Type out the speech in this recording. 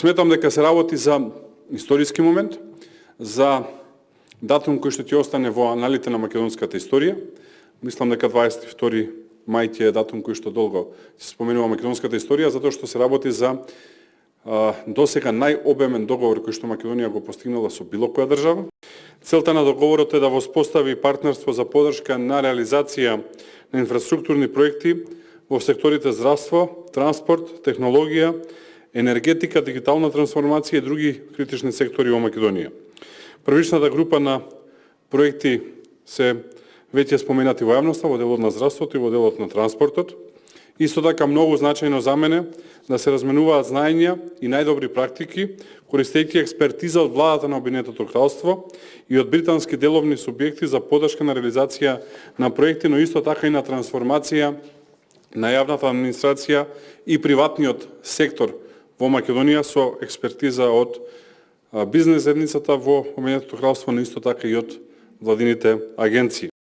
Сметам дека се работи за историски момент, за датум кој што ќе остане во аналите на македонската историја. Мислам дека 22 мај ќе е датум кој што долго се споменува македонската историја, затоа што се работи за досега најобемен договор кој што Македонија го постигнала со било која држава. Целта на договорот е да воспостави партнерство за поддршка на реализација на инфраструктурни проекти во секторите здравство, транспорт, технологија, енергетика, дигитална трансформација и други критични сектори во Македонија. Првичната група на проекти се веќе споменати во јавноста, во делот на здравството и во делот на транспортот. Исто така многу значајно за мене да се разменуваат знаења и најдобри практики, користејќи експертиза од владата на Обединетото кралство и од британски деловни субјекти за поддршка на реализација на проекти, но исто така и на трансформација на јавната администрација и приватниот сектор во Македонија со експертиза од бизнес заедницата во Обединетото кралство, но исто така и од владините агенции.